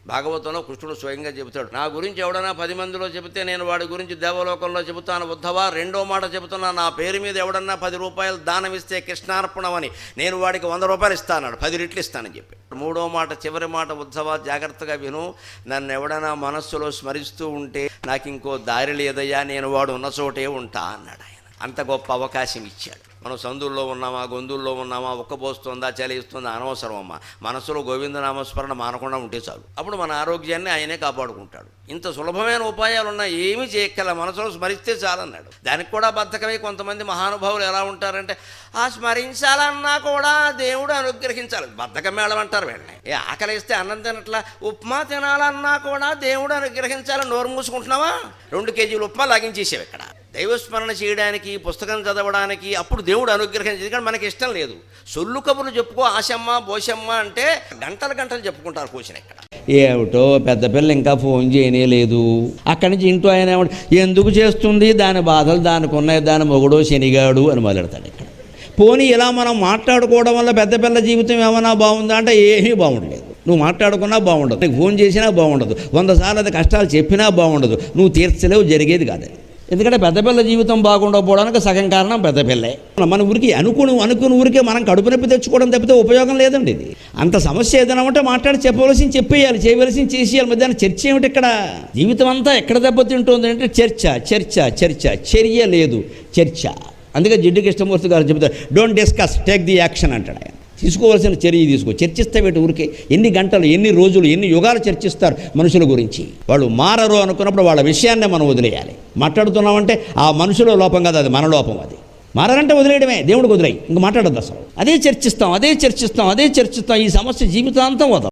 భాగవతంలో కృష్ణుడు స్వయంగా చెబుతాడు, నా గురించి ఎవడన్నా 10 మందిలో చెబితే నేను వాడి గురించి దేవలోకంలో చెబుతాను ఉద్ధవా. రెండో మాట చెబుతున్నా, నా పేరు మీద ఎవడన్నా 10 రూపాయలు దానం ఇస్తే కృష్ణార్పణమని నేను వాడికి 100 రూపాయలు ఇస్తాను, 10 రెట్లు ఇస్తానని చెప్పి. మూడో మాట, చివరి మాట, ఉద్ధవా జాగ్రత్తగా విను, నన్ను ఎవడన్నా మనస్సులో స్మరిస్తూ ఉంటే నాకు ఇంకో దారి లేదయ్యా, నేను వాడు ఉన్న చోటే ఉంటా అన్నాడు ఆయన. అంత గొప్ప అవకాశం ఇచ్చాడు. మనం సందుల్లో ఉన్నామా, గొంతుల్లో ఉన్నామా, ఉక్కబోస్తుందా, చలిస్తుందా అనవసరం అమ్మా. మనసులో గోవిందనామస్మరణ మానకుండా ఉంటే చాలు. అప్పుడు మన ఆరోగ్యాన్ని ఆయనే కాపాడుకుంటాడు. ఇంత సులభమైన ఉపాయాలు ఉన్నా ఏమీ చేయక్కల, మనసులో స్మరిస్తే చాలన్నాడు. దానికి కూడా బద్ధకమై కొంతమంది మహానుభావులు ఎలా ఉంటారంటే, ఆ స్మరించాలన్నా కూడా దేవుడు అనుగ్రహించాలి, బద్ధకం మేళం అంటారు వీళ్ళని. ఆకలిస్తే అన్నం తినట్లా, ఉప్మా తినాలన్నా కూడా దేవుడు అనుగ్రహించాలని నోరు మూసుకుంటున్నావా? 2 కేజీలు ఉప్మా లాగించేసేవి ఇక్కడ. దైవస్మరణ చేయడానికి, పుస్తకం చదవడానికి అప్పుడు దేవుడు అనుగ్రహించి, ఎందుకంటే మనకి ఇష్టం లేదు. సొల్లు కబుర్లు చెప్పుకో, ఆశమ్మ బోషమ్మ అంటే గంటలు గంటలు చెప్పుకుంటారు కూర్చుని. ఇక్కడ ఏమిటో పెద్ద పిల్ల ఇంకా ఫోన్ చేయనే లేదు. అక్కడి నుంచి ఇంట్లో ఆయన ఏమంటే, ఎందుకు చేస్తుంది, దాని బాధలు దానికి ఉన్నాయి, దాని మొగుడో శనిగాడు అని మొదలెడతాడు. ఇక్కడ పోనీ ఇలా మనం మాట్లాడుకోవడం వల్ల పెద్ద పిల్ల జీవితం ఏమైనా బాగుందా అంటే ఏమీ బాగుండలేదు. నువ్వు మాట్లాడుకున్నా బాగుండదు, నీకు ఫోన్ చేసినా బాగుండదు, 100 సార్లు అది కష్టాలు చెప్పినా బాగుండదు, నువ్వు తీర్చలేవు, జరిగేది కాదు. ఎందుకంటే పెద్ద పిల్ల జీవితం బాగుండకపోవడానికి సగం కారణం పెద్ద పిల్లే. మన ఊరికి అనుకుని ఊరికే మనం కడుపు నొప్పి తెచ్చుకోవడం తప్పితే ఉపయోగం లేదండి. ఇది అంత సమస్య ఏదైనా ఉంటే మాట్లాడి చెప్పవలసింది చెప్పేయాలి, చేయవలసింది చేసేయాలి. మధ్యాహ్నం చర్చ ఏమిటి ఇక్కడ? జీవితం అంతా ఎక్కడ దెబ్బతింటుంది అంటే చర్చ చర్చ చర్చ, చర్య లేదు, చర్చ. అందుకే జిడ్డు కృష్ణమూర్తి గారు చెబుతారు, don't discuss, take the action అంటాడు ఆయన. తీసుకోవాల్సిన చర్య తీసుకో. చర్చిస్తే వీటి ఊరికే ఎన్ని గంటలు, ఎన్ని రోజులు, ఎన్ని యుగాలు చర్చిస్తారు మనుషుల గురించి. వాళ్ళు మారరు అనుకున్నప్పుడు వాళ్ళ విషయాన్నే మనం వదిలేయాలి. మాట్లాడుతున్నామంటే ఆ మనుషుల లోపం కాదు, అది మన లోపం. అది మారాలంటే వదిలేయడమే, దేవుడికి వదిలేయి, ఇంక మాట్లాడద్దు అసలు. అదే చర్చిస్తాం. ఈ సమస్య జీవితాంతం వదలం.